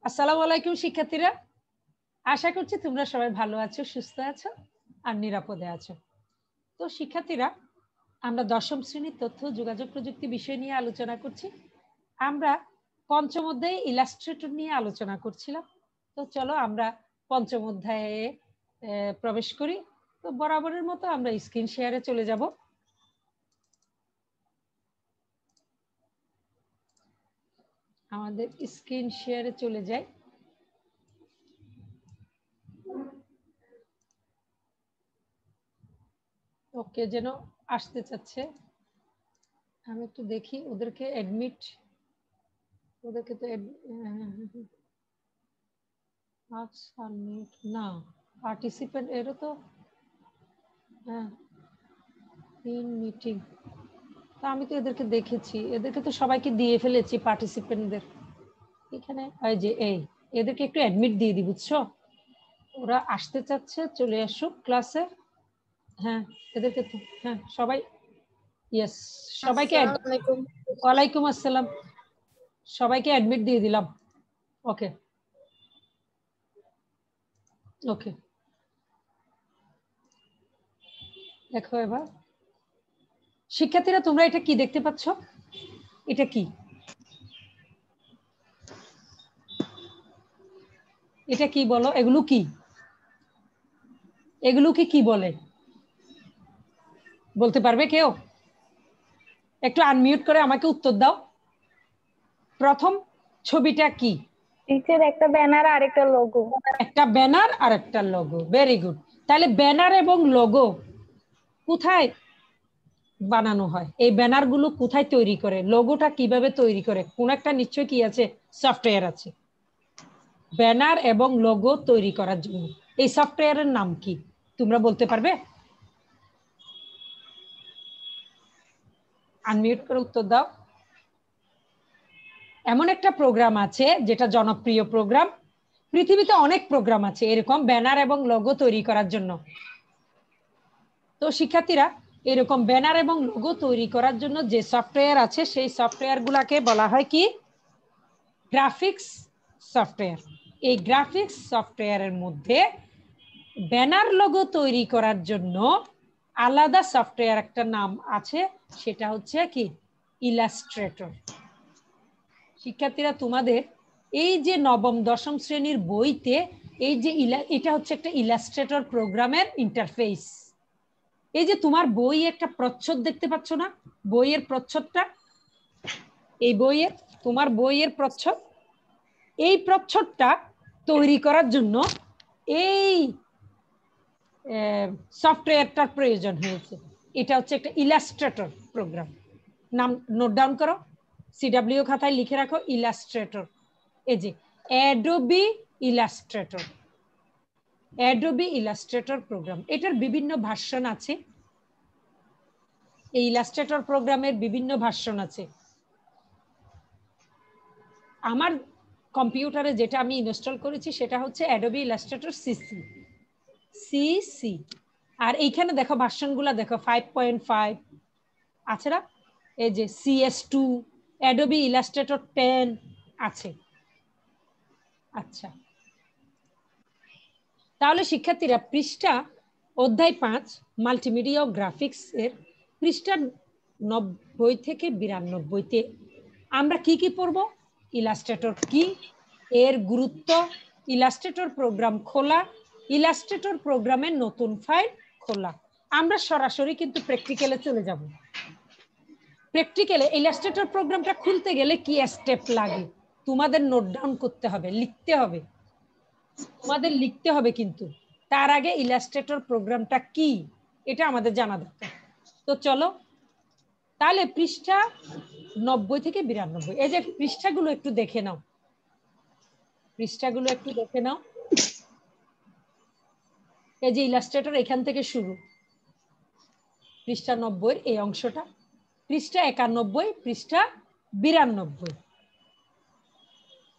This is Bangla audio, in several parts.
আসসালামু আলাইকুম শিক্ষার্থীরা, আশা করছি তোমরা সবাই ভালো আছো, সুস্থ আছো আর নিরাপদে আছো। তো শিক্ষার্থীরা, আমরা দশম শ্রেণীর তথ্য যোগাযোগ প্রযুক্তি বিষয় নিয়ে আলোচনা করছি। আমরা পঞ্চম অধ্যায়ে ইলাস্ট্রেটর নিয়ে আলোচনা করছিলাম। তো চলো আমরা পঞ্চম অধ্যায়ে প্রবেশ করি। তো বরাবরের মতো আমরা স্ক্রিন শেয়ারে চলে যাব। আমাদের স্ক্রিন শেয়ারে চলে যাই। ওকে, যেন আসতে চাচ্ছে, আমি একটু দেখি ওদেরকে অ্যাডমিট, ওদেরকে তো না পার্টিসিপেন্ট এরও তো ইন মিটিং। তো আমি তো এদেরকে দেখেছি, এদেরকে তো সবাইকে দিয়ে ফেলেছি পার্টিসিপেন্টদের। এখানে এই যে এদেরকে একটু অ্যাডমিট দিয়ে দিই, বুঝছো? ওরা আসতে চাচ্ছে, চলে আসুক ক্লাসে। হ্যাঁ, এদেরকে তো সবাই ইয়েস, সবাইকে ওয়ালাইকুম আসসালাম, সবাইকে অ্যাডমিট দিয়ে দিলাম। ওকে ওকে, দেখো এবার শিক্ষার্থীরা, তোমরা এটা কি দেখতে পাচ্ছ? এটা কি? এটা কি বলো? এগুলো কি? এগুলোকে কি বলে বলতে পারবে কেউ? একটু আনমিউট করে আমাকে উত্তর দাও। প্রথম ছবিটা কি? টিচার, একটা ব্যানার আর একটা লোগো। একটা ব্যানার আর একটা লোগো। Very good. তাহলে ব্যানার এবং লোগো কোথায় বানানো হয়? এই ব্যানার গুলো কোথায় তৈরি করে? লোগোটা কিভাবে তৈরি করে? কোন একটা নিশ্চয় কি আছে, সফটওয়্যার আছে ব্যানার এবং লোগো তৈরি করার জন্য। এই সফটওয়্যারের নাম কি তোমরা বলতে পারবে? আনমিউট করে উত্তর দাও। এমন একটা প্রোগ্রাম আছে যেটা জনপ্রিয় প্রোগ্রাম, পৃথিবীতে অনেক প্রোগ্রাম আছে এরকম ব্যানার এবং লোগো তৈরি করার জন্য। তো শিক্ষার্থীরা, এরকম ব্যানার এবং লোগো তৈরি করার জন্য যে সফটওয়্যার আছে সেই সফটওয়্যার গুলাকে বলা হয় কি? Graphics software. এই গ্রাফিক্স সফটওয়্যারের মধ্যে ব্যানার লোগো তৈরি করার জন্য আলাদা সফটওয়্যার একটা নাম আছে, সেটা হচ্ছে কি? ইলাস্ট্রেটর। শিক্ষার্থীরা, তোমাদের এই যে নবম দশম শ্রেণীর বইতে এই যে এটা হচ্ছে একটা ইলাস্ট্রেটর প্রোগ্রামের ইন্টারফেস। এই যে তোমার বই একটা প্রচ্ছদ দেখতে পাচ্ছ না? বইয়ের প্রচ্ছদটা, এই বইয়ের, তোমার বইয়ের প্রচ্ছদ, এই প্রচ্ছদটা তৈরি করার জন্য এই সফটওয়্যারটার প্রয়োজন হয়েছে। এটা হচ্ছে একটা ইলাস্ট্রেটর প্রোগ্রাম। নাম নোট ডাউন করো, সিডব্লিউ খাতায় লিখে রাখো, ইলাস্ট্রেটর। এই যে Adobe Illustrator, Adobe Illustrator program. এটার বিভিন্ন ভার্সন আছে। এই ইলাস্ট্রেটর প্রোগ্রামের বিভিন্ন ভার্সন আছে। আমার কম্পিউটারে যেটা আমি ইনস্টল করেছি সেটা হচ্ছে অ্যাডোবি ইলাস্ট্রেটর সিসি। আর এইখানে দেখো ভার্সনগুলো দেখো, 5.5 আছে না? এই যে CS2, অ্যাডোবি ইলাস্ট্রেটর 10 আছে। আচ্ছা, তাহলে শিক্ষার্থীরা, পৃষ্ঠা অধ্যায় 5 মাল্টিমিডিয়া ও গ্রাফিক্স এর পৃষ্ঠা 90 থেকে 92-তে আমরা কি কি পড়ব? ইলাস্ট্রেটর কি, এর গুরুত্ব, ইলাস্ট্রেটর প্রোগ্রাম খোলা, ইলাস্ট্রেটর প্রোগ্রামের নতুন ফাইল খোলা। আমরা সরাসরি কিন্তু প্র্যাকটিক্যালে চলে যাব। প্র্যাকটিক্যালে ইলাস্ট্রেটর প্রোগ্রামটা খুলতে গেলে কি স্টেপ লাগে তোমাদের নোট ডাউন করতে হবে, লিখতে হবে, তোমাদের লিখতে হবে। কিন্তু তার আগে ইলাস্ট্রেটর প্রোগ্রামটা কি এটা আমাদের জানা দরকার। তো চলো তাহলে পৃষ্ঠা 90 থেকে 92, এই যে পৃষ্ঠাগুলো একটু দেখে নাও, পৃষ্ঠাগুলো একটু দেখে নাও। এই যে ইলাস্ট্রেটর এখান থেকে শুরু, পৃষ্ঠা 90 এই অংশটা, পৃষ্ঠা 91, পৃষ্ঠা 92,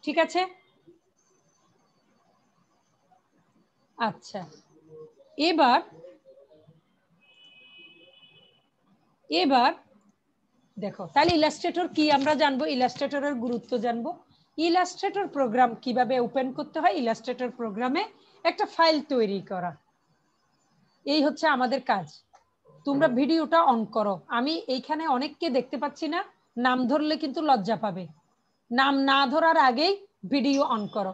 ঠিক আছে? আচ্ছা, এবার দেখো, তাহলে ইলাস্ট্রেটর কি আমরা জানবো, ইলাস্ট্রেটরের গুরুত্ব জানবো। ইলাস্ট্রেটর প্রোগ্রাম কিভাবে ওপেন করতে হয়, ইলাস্ট্রেটর প্রোগ্রামে একটা ফাইল তৈরি করা, এই হচ্ছে আমাদের কাজ। তোমরা ভিডিওটা অন করো, আমি এইখানে অনেককে দেখতে পাচ্ছি না, নাম ধরলে কিন্তু লজ্জা পাবে, নাম না ধরার আগেই ভিডিও অন করো।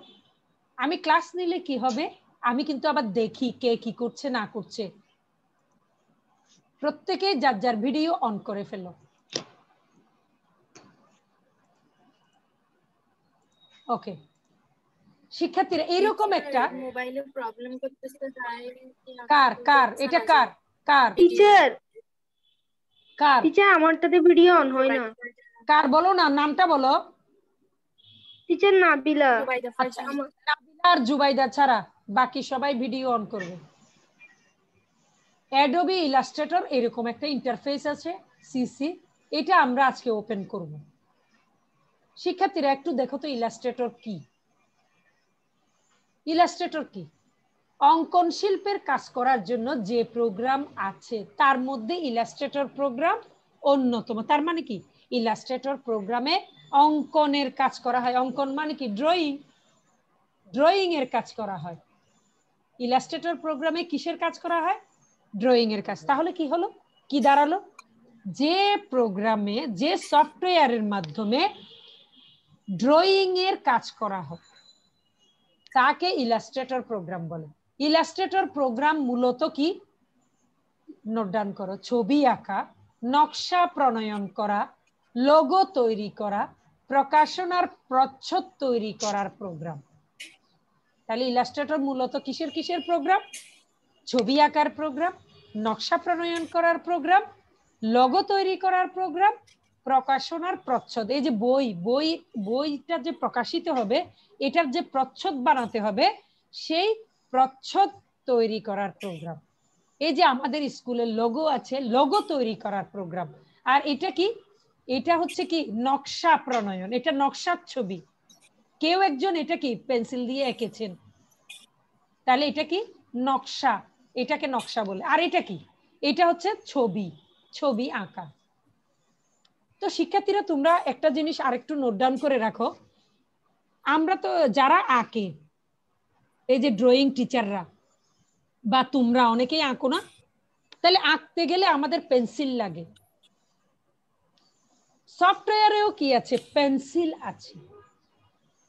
আমি ক্লাস নিলে কি হবে, আমি কিন্তু আবার দেখি কে কি করছে না করছে। প্রত্যেকেই যার যার ভিডিও অন করে ফেলো। ওকে শিক্ষার্থীরা, এইরকম একটা মোবাইলে প্রবলেম করতেছে, কার কার এটা কার কার টিচার কার টিচার আমারটাতে ভিডিও অন হয় না। কার বলো না, নামটা বলো। টিচার নাবিলা। আচ্ছা, নাবিলা আর জুবাইদা ছাড়া বাকি সবাই ভিডিও অন করবে। অ্যাডোবি ইলাস্ট্রেটর এরকম একটা ইন্টারফেস আছে সিসি, এটা আমরা আজকে ওপেন করব। শিক্ষার্থীরা একটু দেখো তো ইলাস্ট্রেটর কি। ইলাস্ট্রেটর কি? অঙ্কন শিল্পের কাজ করার জন্য যে প্রোগ্রাম আছে তার মধ্যে ইলাস্ট্রেটর প্রোগ্রাম অন্যতম। তার মানে কি, ইলাস্ট্রেটর প্রোগ্রামে অঙ্কনের কাজ করা হয়। অঙ্কন মানে কি, ড্রয়িং, ড্রয়িং এর কাজ করা হয়। ইলাস্ট্রেটর প্রোগ্রামে কিসের কাজ করা হয়? ড্রয়িং এর কাজ। তাহলে কি হলো, কি দাঁড়ালো, যে প্রোগ্রামে যে সফটওয়্যারের মাধ্যমে ড্রয়িং এর কাজ করা হয় তাকে ইলাস্ট্রেটর প্রোগ্রাম বলে। ইলাস্ট্রেটর প্রোগ্রাম মূলত কি, নোট ডাউন করো, ছবি আঁকা, নকশা প্রণয়ন করা, লোগো তৈরি করা, প্রকাশনার প্রচ্ছদ তৈরি করার প্রোগ্রাম। তাহলে ইলাস্ট্রেটর মূলত কিসের কিসের প্রোগ্রাম? ছবি আঁকার প্রোগ্রাম, নকশা প্রণয়ন করার প্রোগ্রাম, লোগো তৈরি করার প্রোগ্রাম, প্রকাশনার প্রচ্ছদ, এই যে বইটা যে প্রকাশিত হবে এটার যে প্রচ্ছদ বানাতে হবে সেই প্রচ্ছদ তৈরি করার প্রোগ্রাম। এই যে আমাদের স্কুলের লোগো আছে, লোগো তৈরি করার প্রোগ্রাম। আর এটা কি, এটা হচ্ছে কি নকশা প্রণয়ন, এটা নকশার ছবি, কেউ একজন এটা কি পেন্সিল দিয়ে এঁকেছেন, তাহলে এটা কি নকশা, এটাকে নকশা বলে। আর এটা কি, এটা হচ্ছে ছবি, ছবি আঁকা। তো শিক্ষার্থীরা তোমরা একটা জিনিস আরেকটু নোট ডাউন করে রাখো, আমরা তো যারা আঁকে, এই যে ড্রয়িং টিচাররা বা তোমরা অনেকেই আঁকো না, তাহলে আঁকতে গেলে আমাদের পেন্সিল লাগে। সফটওয়্যারেও কি আছে, পেন্সিল আছে,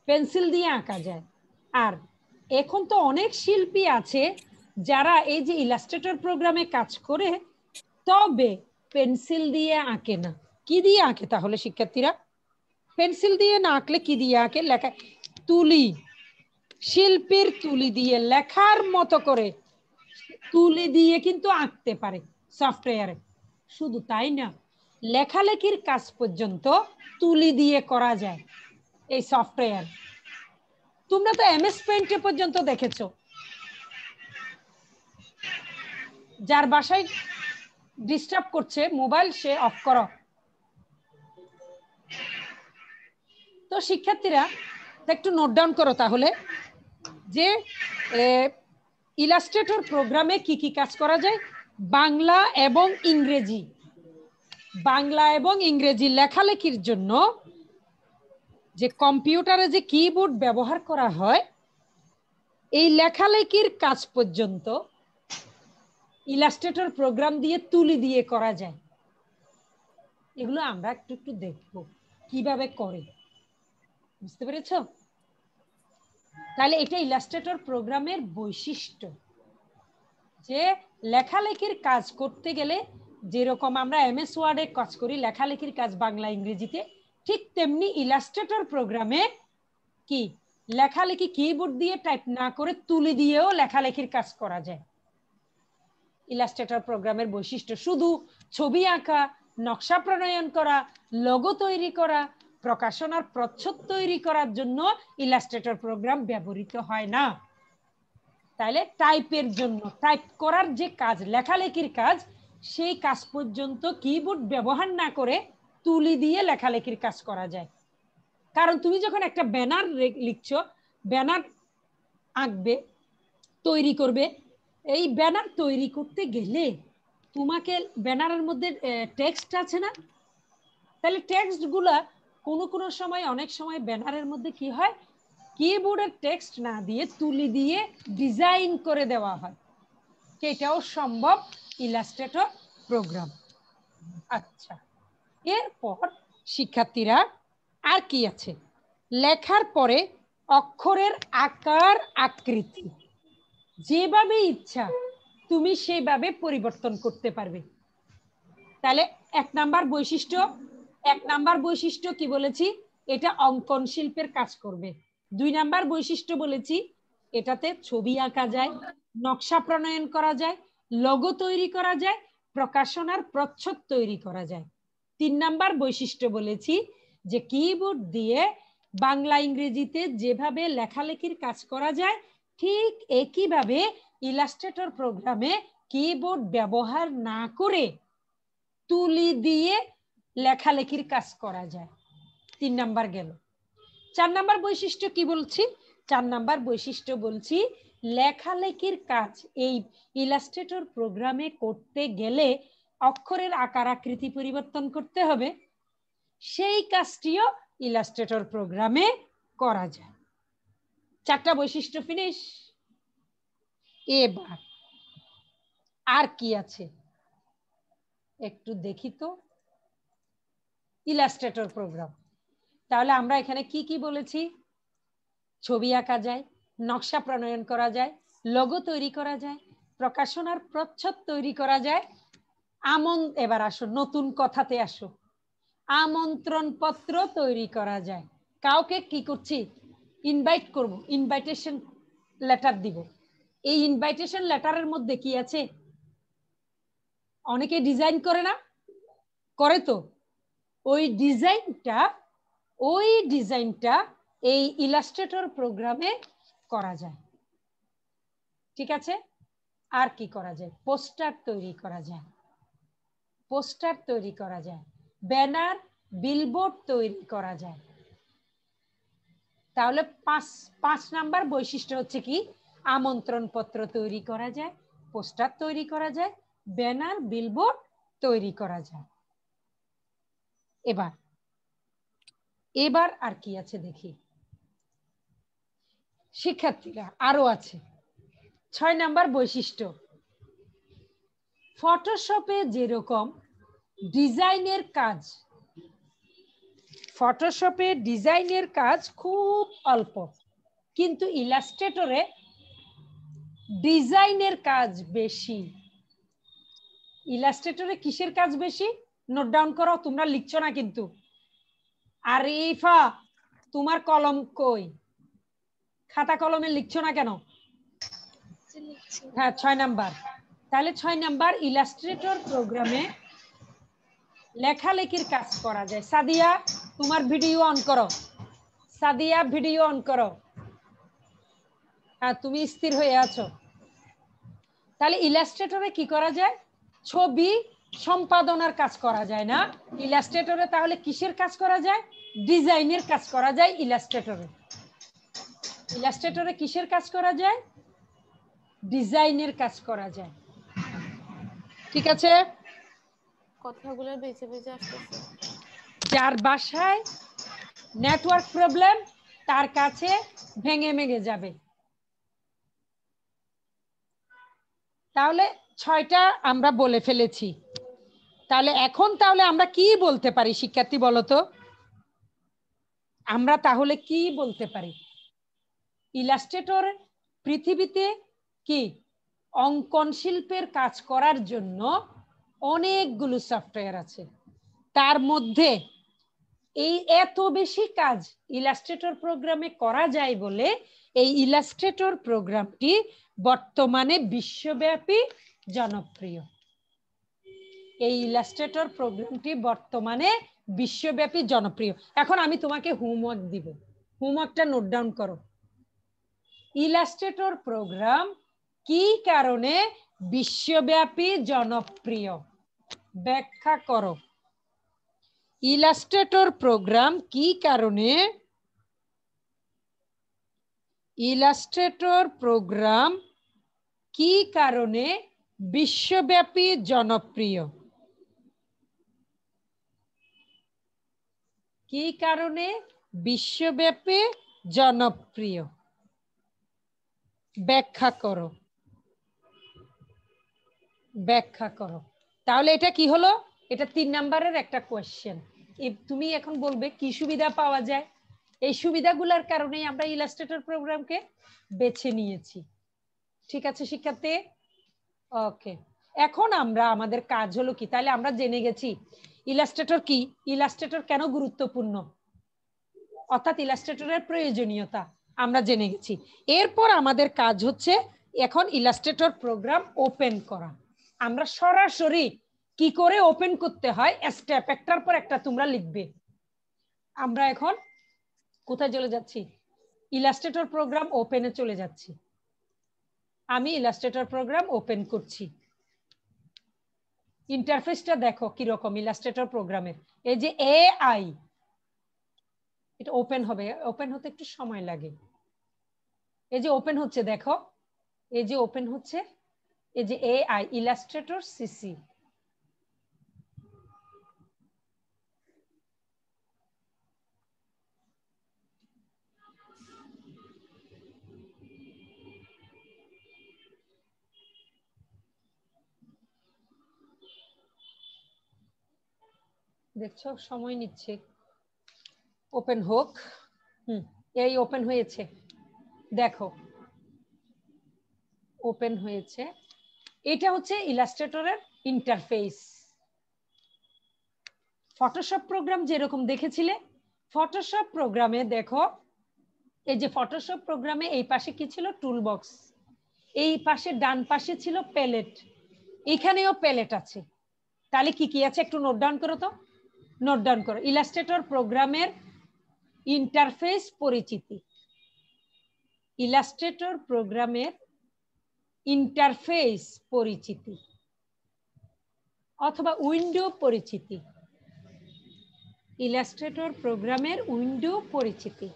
পেন্সিল দিয়ে আঁকা যায়। আর এখন তো অনেক শিল্পী আছে যারা এই যে ইলাস্ট্রেটর প্রোগ্রামে কাজ করে, তবে পেন্সিল দিয়ে আঁকে না। কি দিয়ে আঁকে তাহলে শিক্ষার্থীরা? পেন্সিল দিয়ে না আঁকলে কি দিয়ে আঁকে? লেখা, তুলি, শিল্পীর তুলি দিয়ে লেখার মতো করে তুলি দিয়ে কিন্তু আঁকতে পারে সফটওয়্যারে। শুধু তাই না, লেখালেখির কাজ পর্যন্ত তুলি দিয়ে করা যায় এই সফটওয়্যার। তোমরা তো এমএস পেইন্টে পর্যন্ত দেখেছো। যার বাসায় ডিস্টার্ব করছে মোবাইল, সে অফ করো। তো শিক্ষার্থীরা একটু নোট ডাউন করো তাহলে, যে ইলাস্ট্রেটর প্রোগ্রামে কি কি কাজ করা যায়। বাংলা এবং ইংরেজি, বাংলা এবং ইংরেজি লেখালেখির জন্য যে কম্পিউটারে যে কিবোর্ড ব্যবহার করা হয়, এই লেখালেখির কাজ পর্যন্ত ইলাস্ট্রেটর প্রোগ্রাম দিয়ে তুলি দিয়ে করা যায়। এগুলো আমরা একটু একটু দেখবো কিভাবে করে, বুঝতে পেরেছো? তাহলে এটা ইলাস্ট্রেটর প্রোগ্রামের বৈশিষ্ট্য, যে লেখালেখির কাজ করতে গেলে যেরকম আমরা এমএস ওয়ার্ডে কাজ করি লেখালেখির কাজ বাংলা ইংরেজিতে, ঠিক তেমনি ইলাস্ট্রেটর প্রোগ্রামে কি লেখালেখি কিবোর্ড দিয়ে টাইপ না করে তুলি দিয়েও লেখালেখির কাজ করা যায়। ইলাস্ট্রেটর প্রোগ্রামের বৈশিষ্ট্য শুধু ছবি আঁকা, নকশা প্রণয়ন করা, লোগো তৈরি করা, প্রকাশনার প্রচ্ছদ তৈরি করার জন্য ইলাস্ট্রেটর প্রোগ্রাম ব্যবহৃত হয় না। তাহলে টাইপের জন্য, টাইপ করার যে কাজ, লেখালেখির কাজ, সেই কাজ পর্যন্ত কিবোর্ড ব্যবহার না করে তুলি দিয়ে লেখালেখির কাজ করা যায়। কারণ তুমি যখন একটা ব্যানার লিখছো, ব্যানার আঁকবে, তৈরি করবে, এই ব্যানার তৈরি করতে গেলে তোমাকে ব্যানারের মধ্যে টেক্সট আছে না, তাহলে টেক্সট গুলা কোনো সময় অনেক সময় ব্যানারের মধ্যে কি হয়, কিবোর্ডের টেক্সট না দিয়ে তুলি দিয়ে ডিজাইন করে দেওয়া হয়, সেটাও সম্ভব ইলাস্ট্রেটর প্রোগ্রাম। আচ্ছা, এরপর শিক্ষার্থীরা আর কি আছে, লেখার পরে অক্ষরের আকার আকৃতি যেভাবে ইচ্ছা তুমি সেভাবে পরিবর্তন করতে পারবে। তাহলে এক নাম্বার বৈশিষ্ট্য কি বলেছি, এটা অঙ্কন শিল্পের কাজ করবে। 2 নাম্বার বৈশিষ্ট্য বলেছি এটাতে ছবি আঁকা যায়, নকশা প্রণয়ন করা যায়, লোগো তৈরি করা যায়, প্রকাশনার প্রচ্ছদ তৈরি করা যায়। 3 নাম্বার বৈশিষ্ট্য বলেছি যে কিবোর্ড দিয়ে বাংলা ইংরেজিতে যেভাবে লেখালেখির কাজ করা যায় ঠিক একইভাবে ইলাস্ট্রেটর প্রোগ্রামে কিবোর্ড ব্যবহার না করে তুলি দিয়ে লেখালেখির কাজ করা যায়। 3 নাম্বার গেল। 4 নাম্বার বৈশিষ্ট্য কি বলছি, 4 নাম্বার বৈশিষ্ট্য বলছি লেখালেখির কাজ এই ইলাস্ট্রেটর প্রোগ্রামে করতে গেলে অক্ষরের আকার আকৃতি পরিবর্তন করতে হবে, সেই কাজটিও ইলাস্ট্রেটর প্রোগ্রামে করা যায়। 4টা বৈশিষ্ট্য ফিনিশ। এবার আর কি আছে একটু দেখি তো, ইলাস্ট্রেটর প্রোগ্রাম। তাহলে আমরা এখানে কি কি বলেছি, ছবি আঁকা যায়, নকশা প্রণয়ন করা যায়, লোগো তৈরি করা যায়, প্রকাশনার প্রচ্ছদ তৈরি করা যায়, এবার আসো নতুন কথাতে আসো, আমন্ত্রণ পত্র তৈরি করা যায়। কাউকে কি করছি, ইনভাইট করব, ইনভাইটেশন লেটার দিব। এই ইনভাইটেশন লেটারের মধ্যে কি আছে, অনেকে ডিজাইন করে না, করে তো, ওই ডিজাইনটা এই ইলাস্ট্রেটর প্রোগ্রামে করা যায়। ঠিক আছে, আর কি করা যায়, পোস্টার তৈরি করা যায়, ব্যানার বিলবোর্ড তৈরি করা যায়। তাহলে 5 নাম্বার বৈশিষ্ট্য হচ্ছে কি, আমন্ত্রণ পত্র তৈরি করা যায়, পোস্টার তৈরি করা যায়, ব্যানার বিলবোর্ড তৈরি করা যায়। এবার আর কি আছে দেখি শিক্ষার্থীরা, আরো আছে 6 নাম্বার বৈশিষ্ট্য, ফটোশপে যেরকম ডিজাইনের কাজ খুব অল্প, কিন্তু ইলাস্ট্রেটরে ডিজাইনের কাজ বেশি। ইলাস্ট্রেটরে কিসের কাজ বেশি, নোট ডাউন করো, তোমরা লিখছো না কিন্তু। আর ইফা তোমার কলম কই, খাতা কলমে লিখছো না কেন? হ্যাঁ 6 নাম্বার। তাহলে 6 নাম্বার ইলাস্ট্রেটর প্রোগ্রামে লেখালেখির কাজ করা যায়। সাদিয়া তোমার ভিডিও অন করো, সাদিয়া ভিডিও অন করো। হ্যাঁ তুমি স্থির হয়ে আছো। তাহলে ইলাস্ট্রেটরে কি করা যায়, ছবি সম্পাদনার কাজ করা যায় না ইলাস্ট্রেটরে, তাহলে কিসের কাজ করা যায়, ডিজাইনের কাজ করা যায় ইলাস্ট্রেটরে কিসের কাজ করা যায়, ডিজাইনের কাজ করা যায়। ঠিক আছে, কথাগুলো বেঁচে বেঁচে আসতেছে। যার বাসায় নেটওয়ার্ক প্রবলেম তার কাছে ভেঙে যাবে। তাহলে 6টা আমরা বলে ফেলেছি। তাহলে এখন আমরা কি বলতে পারি শিক্ষার্থী বলো তো, আমরা তাহলে কি বলতে পারি, ইলাস্ট্রেটর পৃথিবীতে কি অঙ্কন শিল্পের কাজ করার জন্য অনেকগুলো সফটওয়্যার আছে, তার মধ্যে এই এত বেশি কাজ ইলাস্ট্রেটর প্রোগ্রামে করা যায় বলে এই ইলাস্ট্রেটর প্রোগ্রামটি বর্তমানে বিশ্বব্যাপী জনপ্রিয়। এই ইলাস্ট্রেটর প্রোগ্রামটি বর্তমানে বিশ্বব্যাপী জনপ্রিয়। এখন আমি তোমাকে হোমওয়ার্ক দিব, হোমওয়ার্কটা নোট ডাউন করো। ইলাস্ট্রেটর প্রোগ্রাম কি কারণে বিশ্বব্যাপী জনপ্রিয়, ব্যাখ্যা করো। ইলাস্ট্রেটর প্রোগ্রাম কি কারণে বিশ্বব্যাপী জনপ্রিয়? কি কারণে বিশ্বব্যাপী জনপ্রিয়? ব্যাখ্যা করো, ব্যাখ্যা করো। তাহলে এটা কি হলো? এটা 3 নম্বরের একটা কোয়েশ্চেন। তুমি এখন বলবে কি সুবিধা পাওয়া যায়। এই সুবিধাগুলোর কারণেই আমরা ইলাস্ট্রেটর প্রোগ্রামকে বেছে নিয়েছি। ঠিক আছে শিক্ষার্থী? ওকে, এখন আমরা আমাদের কাজ হলো কি, তাহলে আমরা জেনে গেছি ইলাস্ট্রেটর কি, ইলাস্ট্রেটর কেন গুরুত্বপূর্ণ, অর্থাৎ ইলাস্ট্রেটরের প্রয়োজনীয়তা আমরা জেনে গেছি। এরপর আমাদের কাজ হচ্ছে এখন ইলাস্ট্রেটর প্রোগ্রাম ওপেন করা। আমরা সরাসরি কি করে ওপেন করতে হয় স্টেপ একটার পর একটা তোমরা লিখবে। আমরা এখন কোথায় চলে যাচ্ছি? ইলাস্ট্রেটর প্রোগ্রাম ওপেনে চলে যাচ্ছি। আমি ইলাস্ট্রেটর প্রোগ্রাম ওপেন করছি। ইন্টারফেসটা দেখো কিরকম ইলাস্ট্রেটর প্রোগ্রামের। এই যে এআই, এটা ওপেন হবে, ওপেন হতে একটু সময় লাগে। এই যে ওপেন হচ্ছে, দেখো এই যে ওপেন হচ্ছে, এই যে এআই ইলাস্ট্রেটর সিসি। দেখছো সময় নিচ্ছে, ওপেন হোক। এই ওপেন হয়েছে, দেখো ওপেন হয়েছে। এটা হচ্ছে ইলাস্ট্রেটরের ইন্টারফেস। ফটোশপ প্রোগ্রাম যেরকম দেখেছিলে, ফটোশপ প্রোগ্রামে দেখো এই যে ফটোশপ প্রোগ্রামে এই পাশে কি ছিল? Tool box. এই পাশে ডান পাশে ছিল প্যালেট, এখানেও প্যালেট আছে। তাহলে কি কি আছে একটু নোট ডাউন করো তো, নোট ডাউন করো। ইলাস্ট্রেটর প্রোগ্রামের ইন্টারফেস পরিচিতি, ইলাস্ট্রেটর প্রোগ্রামের ইন্টারফেস পরিচিতি অথবা উইন্ডো পরিচিতি, ইলাস্ট্রেটর প্রোগ্রামের উইন্ডো পরিচিতি।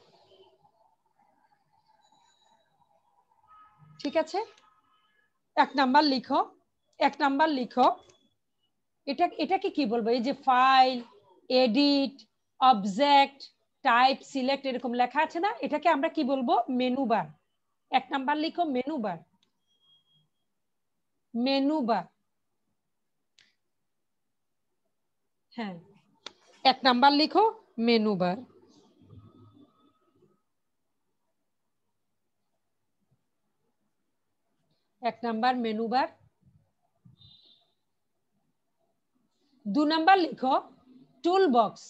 ঠিক আছে, 1 নাম্বার লিখো, 1 নাম্বার লিখো। এটাকে কি বলবো? এই যে file, edit, object, type, select এরকম লেখা আছে না, এটাকে আমরা কি বলবো? Menu bar. 1 নাম্বার লিখো মেনু বার, মেনু বার। হ্যাঁ, 1 নাম্বার লিখো মেনু বার। এক নাম্বার মেনু বার। 2 নাম্বার লিখো টুল বক্স।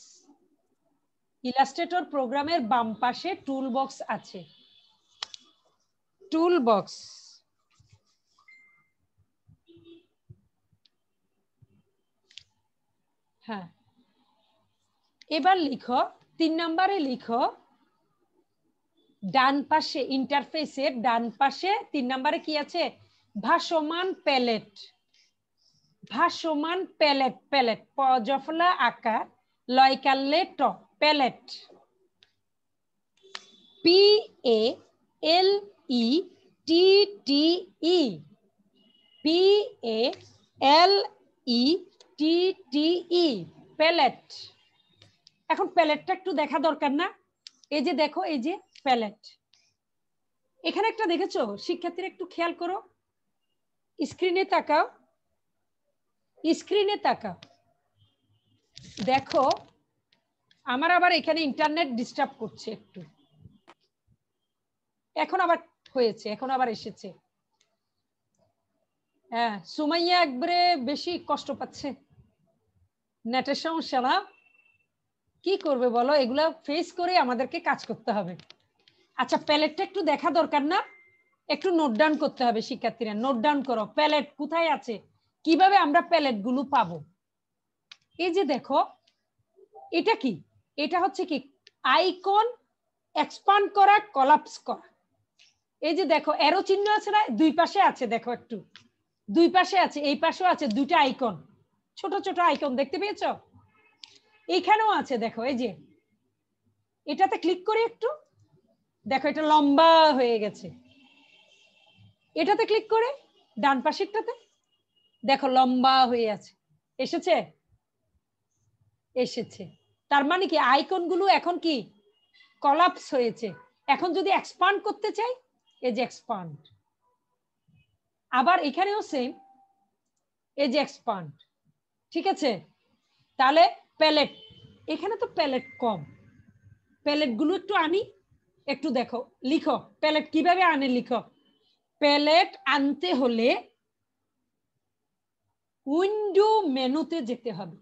ইলাস্ট্রেটর প্রোগ্রামের বাম পাশে টুল বক্স আছে, টুল বক্স। হ্যাঁ, এবার লিখো 3 নম্বরে লিখো ডান পাশে ইন্টারফেসের ডান পাশে 3 নম্বরে কি আছে? ভাসমান প্যালেট, ভাসমান প্যালেট। প্যালেট পজফলা আকার লয়কাল্লে ট, palette. P A L E T T E, P A L E T T E, palette. এখন প্যালেটটা একটু দেখা দরকার না? এই যে দেখো এই যে প্যালেট, এখানে একটা দেখেছো শিক্ষার্থীরা? একটু খেয়াল করো, স্ক্রিনে তাকাও, স্ক্রিনে তাকাও। দেখো আমার আবার এখানে ইন্টারনেট ডিস্টার্ব করছে একটু, এখন আবার হয়েছে, এখন আবার এসেছে। হ্যাঁ, সুমাইয়া একবারে বেশি কষ্ট পাচ্ছে, নেটের সমস্যা না? কি করবে বলো, এগুলা ফেস করে আমাদেরকে কাজ করতে হবে। আচ্ছা, প্যালেটটা একটু দেখা দরকার না? একটু নোট ডাউন করতে হবে শিক্ষার্থীরা, নোট ডাউন করো প্যালেট কোথায় আছে, কিভাবে আমরা প্যালেট গুলো পাবো। এই যে দেখো এটা কি? এটা হচ্ছে কি আইকন এক্সপান্ড করা, কলাপস করা। এই যে দেখো অ্যারো চিহ্ন আছে না, দুই পাশে আছে, দেখো একটু দুই পাশে আছে, এই পাশেও আছে, দুইটা আইকন, ছোট ছোট আইকন দেখতে পেয়েছো? এইখানেও আছে, দেখো এই যে এটাতে ক্লিক করি একটু, দেখো এটা লম্বা হয়ে গেছে। এটাতে ক্লিক করে ডান পাশেরটাতে দেখো লম্বা হয়ে আছে, এসেছে? এসেছে। তার মানে কি আইকন গুলো এখন কি কলাপস হয়েছে। এখন যদি এক্সপান্ড করতে চাই এই যে এক্সপান্ড, আবার এখানেও সেম এই যে এক্সপান্ড, ঠিক আছে। তাহলে প্যালেট, এখানে তো প্যালেট কম, প্যালেট গুলো একটু আনি, একটু দেখো, লিখো প্যালেট কিভাবে আনে, লিখো প্যালেট আনতে হলে উইন্ডো মেনুতে যেতে হবে,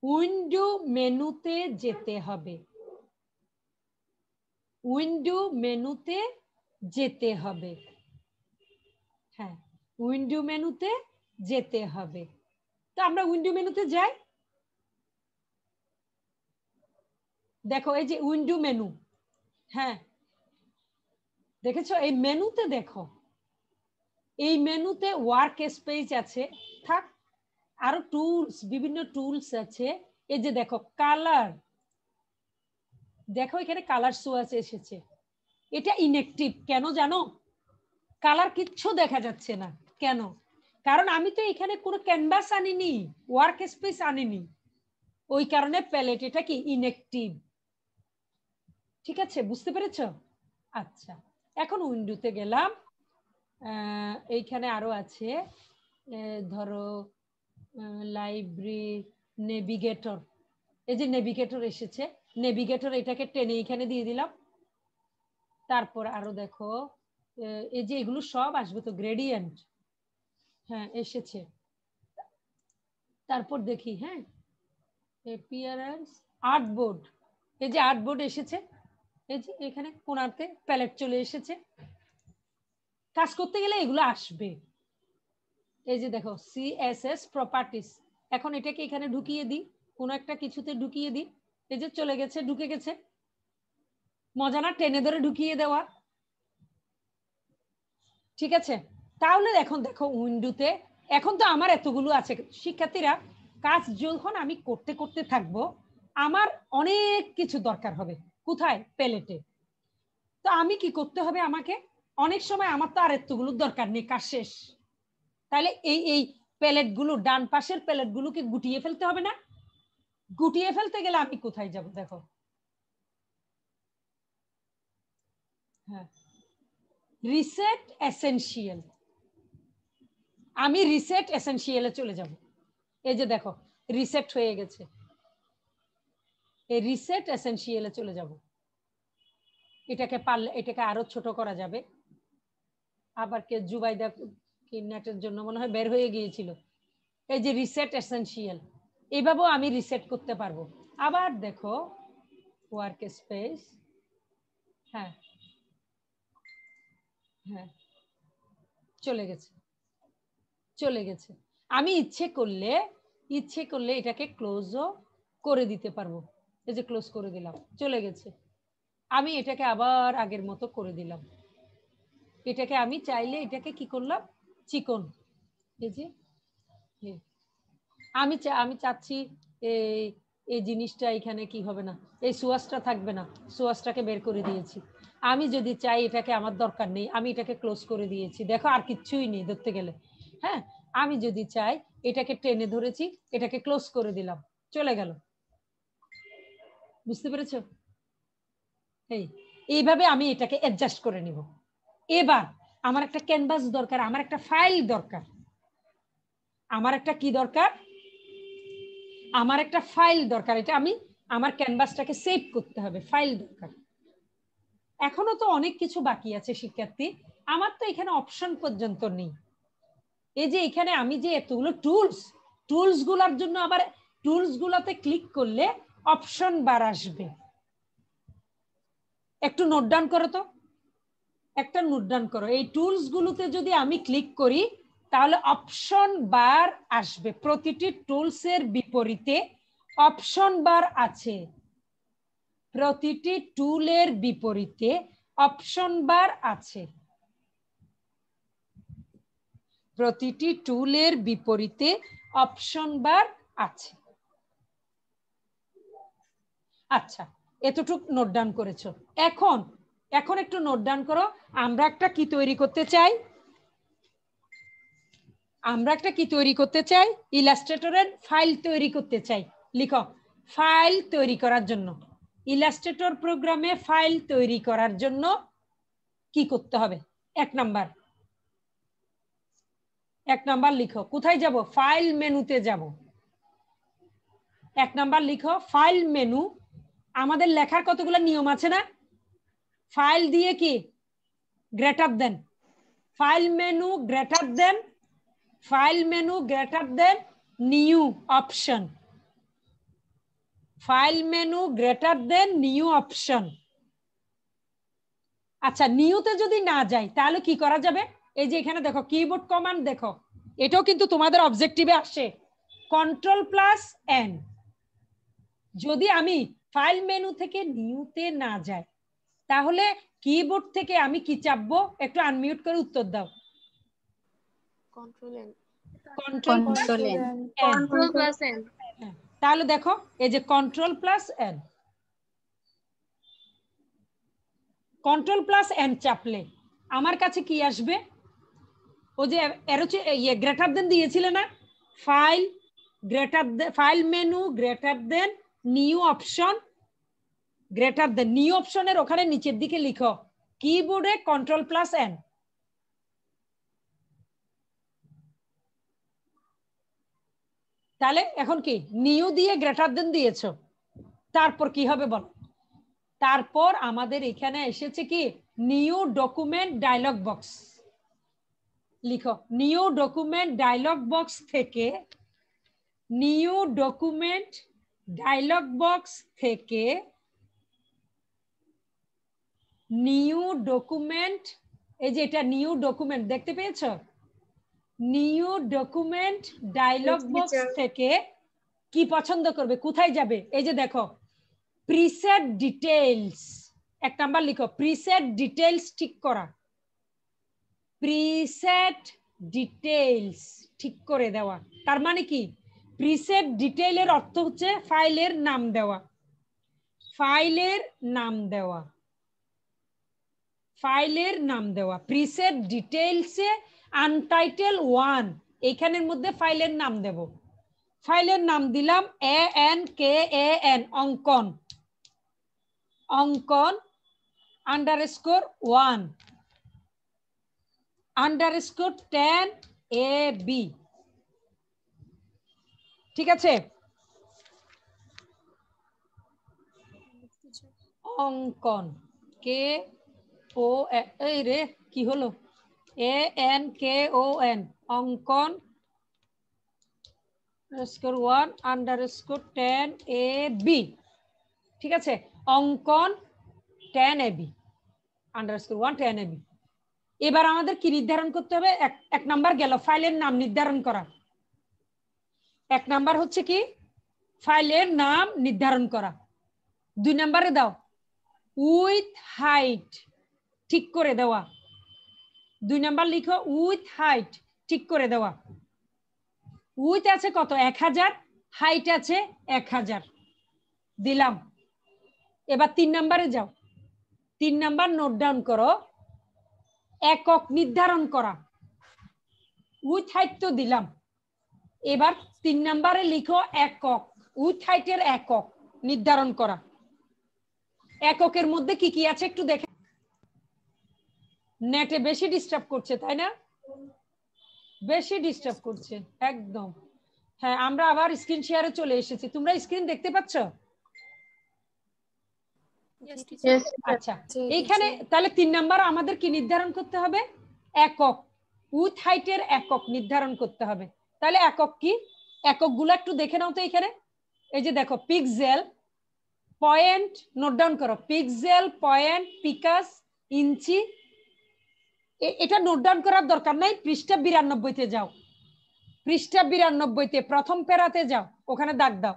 উইন্ডো মেনুতে যেতে হবে, উইন্ডো মেনুতে যেতে হবে, হ্যাঁ উইন্ডো মেনুতে যেতে হবে। তো আমরা উইন্ডো মেনুতে যাই, দেখো এই যে উইন্ডো মেনু, হ্যাঁ দেখেছো এই মেনুতে, দেখো এই মেনুতে ওয়ার্ক স্পেস আছে, থাক আরো টুলস, বিভিন্ন টুলস আছে। এই যে দেখো কালার, দেখো এখানে কালার সোয়াচ এসেছে, এটা ইনঅ্যাক্টিভ কেন জানো? কালার কিচ্ছু দেখা যাচ্ছে না কেন? কারণ আমি তো এখানে কোনো ক্যানভাস আনিনি, ওয়ার্ক স্পেস আনিনি, ওই কারণে প্যালেট এটা কি ইনঅ্যাক্টিভ। ঠিক আছে, বুঝতে পেরেছো? আচ্ছা, এখন উইন্ডোতে গেলাম, এইখানে আরো আছে, ধরো লাইব্রেরি, নেভিগেটর, এই যে নেভিগেটর এসেছে, নেভিগেটর এটাকে টেনে এখানে দিয়ে দিলাম। তারপর আরো দেখো এই যে এগুলো সব আসবে তো, গ্রেডিয়েন্ট, হ্যাঁ এসেছে। তারপর দেখি, হ্যাঁ অ্যাপিয়ারেন্স, আর্টবোর্ড, এই যে আর্টবোর্ড এসেছে, এই যে এখানে কোণাতে প্যালেট চলে এসেছে। কাজ করতে গেলে এগুলো আসবে। এই যে দেখো সিএসএস প্রপার্টিস, এখন এটাকে এখানে ঢুকিয়ে দিই, কোনো একটা কিছুতে ঢুকিয়ে দিই, এই যে চলে গেছে, ঢুকে গেছে। মজা না টেনে ধরে ঢুকিয়ে দেওয়া? ঠিক আছে, তাহলে এখন দেখো উইন্ডোতে, এখন তো আমার এতগুলো আছে। শিক্ষার্থীরা কাজ যখন আমি করতে করতে থাকবো, আমার অনেক কিছু দরকার হবে, কোথায়? প্যালেটে। তো আমি কি করতে হবে, আমাকে অনেক সময় আমার তো আর এতগুলোর দরকার নেই, কাজ শেষ। তাহলে এই প্যালেট গুলো, ডান পাশের প্যালেট গুলোকে গুটিয়ে ফেলতে হবে না? গুটিয়ে ফেলতে গেলে আমি কোথায় যাব? দেখো, হ্যাঁ রিসেট এসেনশিয়াল, আমি রিসেট এসেনশিয়ালে চলে যাব। এই যে দেখো রিসেট হয়ে গেছে, এই রিসেট এসেনশিয়ালে চলে যাব। এটাকে পারলে এটাকে আরো ছোট করা যাবে। আবার কে জুবাইদা কি নেটের জন্য মনে হয় বের হয়ে গিয়েছিল। এই যে রিসেট এসেনশিয়াল, এইভাবেও আমি রিসেট করতে পারবো। আবার দেখো ওয়ার্ক স্পেস, হ্যাঁ হ্যাঁ চলে গেছে, চলে গেছে। আমি ইচ্ছে করলে এটাকে ক্লোজও করে দিতে পারবো। এই যে ক্লোজ করে দিলাম, চলে গেছে। আমি এটাকে আবার আগের মতো করে দিলাম। এটাকে আমি চাইলে এটাকে কি করলাম, চিকন, এই যে আমি চাচ্ছি এই জিনিসটা এখানে কি হবে না, এই সুয়াসটা থাকবে না, সুয়াসটাকে বের করে দিয়েছি। আমি যদি চাই এটাকে আমার দরকার নেই, আমি এটাকে ক্লোজ করে দিয়েছি। দেখো আর কিচ্ছুই নেই ধরতে গেলে। হ্যাঁ, আমি যদি চাই এটাকে টেনে ধরেছি, এটাকে ক্লোজ করে দিলাম, চলে গেল। বুঝতে পেরেছো? এইভাবে আমি এটাকে অ্যাডজাস্ট করে নিব। এবার আমার একটা ক্যানভাস দরকার, আমার একটা ফাইল দরকার, আমার একটা কি দরকার, আমার একটা ফাইল দরকার। এটা আমি আমার ক্যানভাসটাকে সেভ করতে হবে, ফাইল দরকার। এখনো তো অনেক কিছু বাকি আছে শিক্ষার্থী, আমার তো এখানে অপশন পর্যন্ত নেই। এই যে এখানে আমি যে এতগুলো টুলস গুলার জন্য আবার টুলস গুলাতে ক্লিক করলে অপশন বার আসবে। একটু নোট ডাউন করো তো, একটা নোট ডাউন করো। এই টুলস গুলোতে যদি আমি ক্লিক করি তাহলে অপশন বার আসবে। প্রতিটি টুলস এর বিপরীতে অপশন বার আছে, প্রতিটি টুলের বিপরীতে অপশন বার আছে, প্রতিটি টুলের বিপরীতে অপশন বার আছে। আচ্ছা, এতটুকু নোট ডাউন করেছো। এখন একটু নোট ডাউন করো। আমরা একটা কি তৈরি করতে চাই, আমরা একটা কি তৈরি করতে চাই, ইলাস্ট্রেটরের ফাইল তৈরি করতে চাই। লিখো ফাইল তৈরি করার জন্য, ইলাস্ট্রেটর প্রোগ্রামে ফাইল তৈরি করার জন্য কি করতে হবে? এক নাম্বার লিখো। কোথায় যাব? ফাইল মেনুতে যাব। এক নাম্বার লিখো ফাইল মেনু। আমাদের লেখার কতগুলো নিয়ম আছে না? ফাইল দিয়ে কি greater than, file menu greater than, file menu greater than new option, file menu greater than new option. আচ্ছা, নিউতে যদি না যাই তাহলে কি করা যাবে? এই যে এখানে দেখো কিবোর্ড কমান্ড, দেখো এটাও কিন্তু তোমাদের অবজেক্টিভে আসে, Ctrl+N। যদি আমি ফাইল মেনু থেকে নিউতে না যাই তাহলে কিবোর্ড থেকে আমি কি চাপবো? একটু আনমিউট করে উত্তর দাও। Control N. Ctrl+N। তাহলে দেখো এই যে Ctrl+N, Ctrl+N চাপলে আমার কাছে কি আসবে? ও যে গ্রেটার দেন দিয়েছিলে না, file greater than, file menu greater than new option, greater than new অপশনের ওখানে নিচের দিকে লিখো কিবোর্ডে Ctrl+N। তাহলে এখন কি নিউ দিয়ে গ্রেটার দেন দিয়েছো, তারপর কি হবে বল? তারপর আমাদের এখানে এসেছে কি নিউ ডকুমেন্ট ডায়লগ বক্স। লিখো নিউ ডকুমেন্ট ডায়লগ বক্স থেকে, নিউ ডকুমেন্ট ডায়লগ বক্স থেকে নিউ ডকুমেন্ট, এই যে এটা নিউ ডকুমেন্ট দেখতে পেয়েছো? নিউ ডকুমেন্ট ডায়লগ বক্স থেকে কি পছন্দ করবে? কোথায় যাবে? এই যে দেখো প্রিসেট ডিটেইলস, এক নাম্বার লিখো প্রিসেট ডিটেইলস ঠিক করা, প্রিসেট ডিটেইলস ঠিক করে দেওয়া। তার মানে কি প্রিসেট ডিটেইলের অর্থ হচ্ছে ফাইলের নাম দেওয়া, ফাইলের নাম দেওয়া, ফাইলের নাম দেওয়া। প্রিসেট ডিটেইলসে আনটাইটেল 1 এইখানের মধ্যে ফাইলের নাম দেব। ফাইলের নাম দিলাম ANKAN, অঙ্কন, অঙ্কন _1 _10 AB। ঠিক আছে? অঙ্কন KON, এই রে কি হলো, ANKON, অঙ্কন _1 _10 AB। ঠিক আছে? অঙ্কন 10 AB _1 10 AB। এবার আমাদের কি নির্ধারণ করতে হবে? এক নাম্বার গেল ফাইলের নাম নির্ধারণ করা। এক নাম্বার হচ্ছে কি ফাইলের নাম নির্ধারণ করা। 2 নাম্বারে দাও উইথ হাইট ঠিক করে দেওয়া। 2 নাম্বার লিখো উইথ হাইট ঠিক করে দেওয়া। উইথ আছে কত? 1000, হাইট আছে 1000 দিলাম। এবার 3 নাম্বারে যাও, 3 নাম্বার নোট ডাউন করো, একক নির্ধারণ করা। উইথ হাইট তো দিলাম, এবার 3 নাম্বারে লিখো একক, উইথ হাইটের একক নির্ধারণ করা। এককের মধ্যে কি কি আছে একটু দেখে। নেটে বেশি ডিস্টার্ব করছে তাই না? বেশি ডিস্টার্ব করছে একদম। হ্যাঁ, আমরা আবার স্ক্রিন শেয়ারে চলে এসেছি। তোমরা স্ক্রিন দেখতে পাচ্ছ? আচ্ছা, এইখানে তাহলে 3 নাম্বার আমাদের কি নির্ধারণ করতে হবে? একক, উইথ হাইটের একক নির্ধারণ করতে হবে। তাহলে একক কি? এককগুলো একটু দেখে নাও তো। এখানে এই যে দেখো পিক্সেল, পয়েন্ট, নোট ডাউন করো পিক্সেল, পয়েন্ট, পিকাস, ইঞ্চি। এটা নোট ডাউন করার দরকার নাই। পৃষ্ঠা 92-তে যাও, পৃষ্ঠা 92-তে প্রথম প্যারাতে যাও, ওখানে দাগ দাও।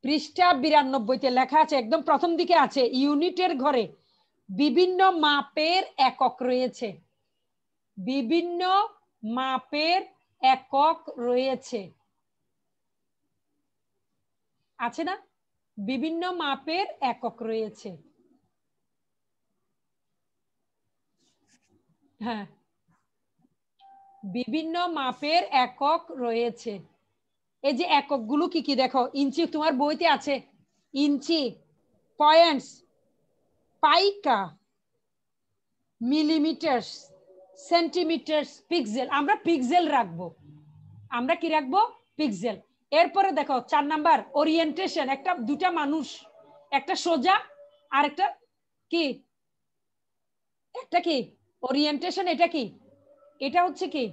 পৃষ্ঠা 92-তে লেখা আছে, একদম প্রথম দিকে আছে ইউনিটের ঘরে বিভিন্ন মাপের একক রয়েছে, বিভিন্ন মাপের একক রয়েছে, আছে না? বিভিন্ন মাপের একক রয়েছে। হ্যাঁ, বিভিন্ন মাপের একক রয়েছে। এই যে এককগুলো কি কি দেখো, ইঞ্চি তোমার বইতে আছে, ইঞ্চি, পয়েন্টস, পাইকা, মিলিমিটার, সেন্টিমিটার, পিক্সেল। আমরা পিক্সেল রাখবো, আমরা কি রাখবো, পিক্সেল। এরপরে দেখো 4 নাম্বার ওরিয়েন্টেশন, একটা দুটা মানুষ, একটা সোজা আর একটা কি, একটা কি ওরিয়েন্টেশন, এটা কি, এটা হচ্ছে কি,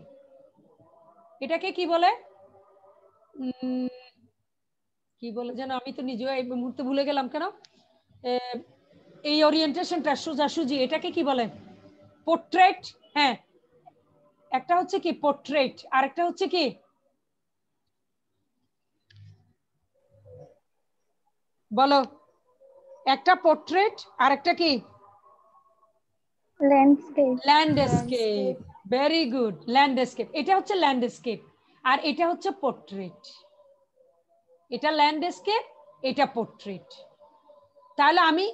এটাকে কি বলে, কি বলে যেন, আমি তো নিজেও এই মুহূর্তে ভুলে গেলাম কেন। এই ওরিয়েন্টেশনটা সোজাসুজি, এটাকে কি বলে, পোর্ট্রেট। হ্যাঁ, একটা হচ্ছে কি পোর্ট্রেট, আর একটা হচ্ছে কি, বলো, একটা পোর্ট্রেট আর একটা কি, landscape. Landscape. Very good, landscape. এটা হচ্ছে ল্যান্ডস্কেপ আর এটা হচ্ছে পোর্ট্রেট। এটা ল্যান্ডস্কেপ, এটা পোর্ট্রেট। তাহলে আমি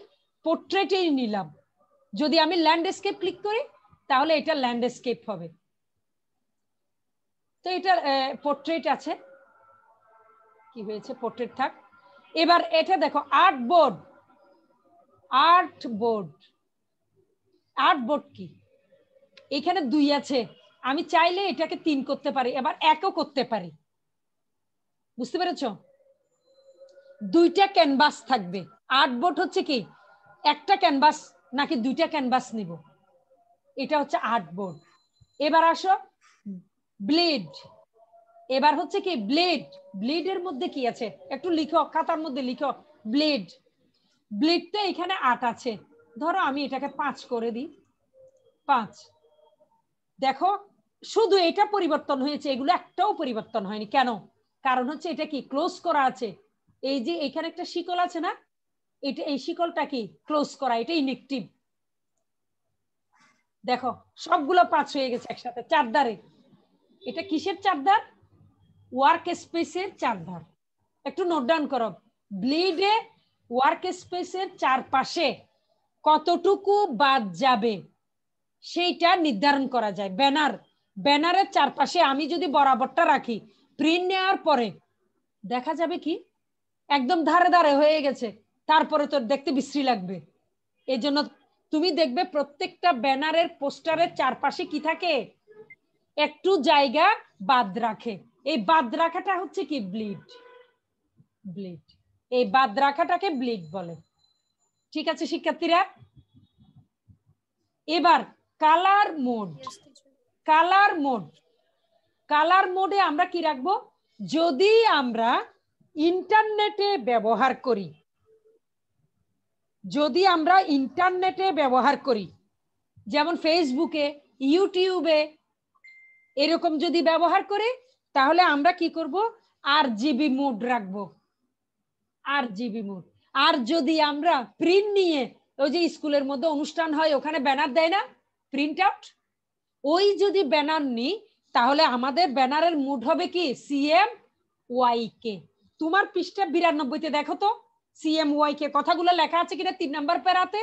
পোর্ট্রেটেই নিলাম। যদি আমি ল্যান্ডস্কেপ ক্লিক করি তাহলে এটা ল্যান্ডস্কেপ হবে। তো এটা পোর্ট্রেট আছে, কি হয়েছে, পোর্ট্রেট থাক। এবার এটা দেখো art board. Art board, art board কি, এখানে 2 আছে, আমি চাইলে এটাকে 3 করতে পারি, এবার 1ও করতে পারি। বুঝতে পেরেছো? 2টা ক্যানভাস থাকবে। আর্ট বোর্ড হচ্ছে কি, একটা ক্যানভাস নাকি 2টা ক্যানভাস নিব, এটা হচ্ছে আর্ট বোর্ড। এবার আসো ব্লেড। এবার হচ্ছে কি ব্লেড, ব্লেডের মধ্যে কি আছে একটু লিখো, খাতার মধ্যে লিখো, ব্লেড। ব্লেডটা এখানে 8 আছে, ধরো আমি এটাকে 5 করে দিই, 5। দেখো শুধু এটা পরিবর্তন হয়েছে, এগুলো একটাও পরিবর্তন হয়নি। কেন? কারণ হচ্ছে এটা কি ক্লোজ করা আছে। এই যে এখানে একটা শিকল আছে না, এটা, এই শিকলটা কি ক্লোজ করা, এটা ইনএক্টিভ। দেখো সবগুলো 5 হয়ে গেছে একসাথে, 4 ধারে। এটা কিসের 4 ধার? ওয়ার্ক স্পেসের 4 ধার। একটু নোট ডাউন করো, ব্লেডে ওয়ার্ক স্পেসের চারপাশে কতটুকু বাদ যাবে সেইটা নির্ধারণ করা যায়। ব্যানার, ব্যানারের চারপাশে আমি যদি বরাবরটা রাখি, প্রিন্ট নেওয়ার পরে দেখা যাবে কি একদম ধারে ধারে হয়ে গেছে, তারপরে তোর দেখতে বিশ্রী লাগবে। এই জন্য তুমি দেখবে প্রত্যেকটা ব্যানারের পোস্টারের চারপাশে কি থাকে, একটু জায়গা বাদ রাখে। এই বাদ রাখাটা হচ্ছে কি ব্লিড, ব্লিড। এই বাদ রাখাটাকে ব্লিড বলে। ঠিক আছে শিক্ষার্থীরা? এবার colour mode. Colour mode, colour মোডে আমরা কি রাখবো, যদি আমরা ইন্টারনেটে ব্যবহার করি, যদি আমরা ইন্টারনেটে ব্যবহার করি, যেমন ফেসবুকে, ইউটিউবে, এরকম যদি ব্যবহার করি, তাহলে আমরা কি করব, আরজিবি মোড রাখবো, আরজিবি মোড। আর যদি আমরা প্রিন্ট নিয়ে, ওই যে স্কুলের মধ্যে অনুষ্ঠান হয় ওখানে ব্যানার দেয় না, প্রিন্ট আউট, ওই যদি ব্যানার নিই তাহলে আমাদের ব্যানারের মুড হবে কি CMYK। তোমার পৃষ্ঠা 92-তে দেখো তো CMYK কথাগুলো লেখা আছে কিনা 3 নাম্বার প্যারাতে,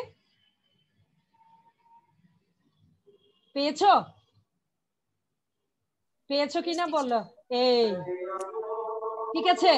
পেয়েছো? পেয়েছো কিনা বলো। এই ঠিক আছে।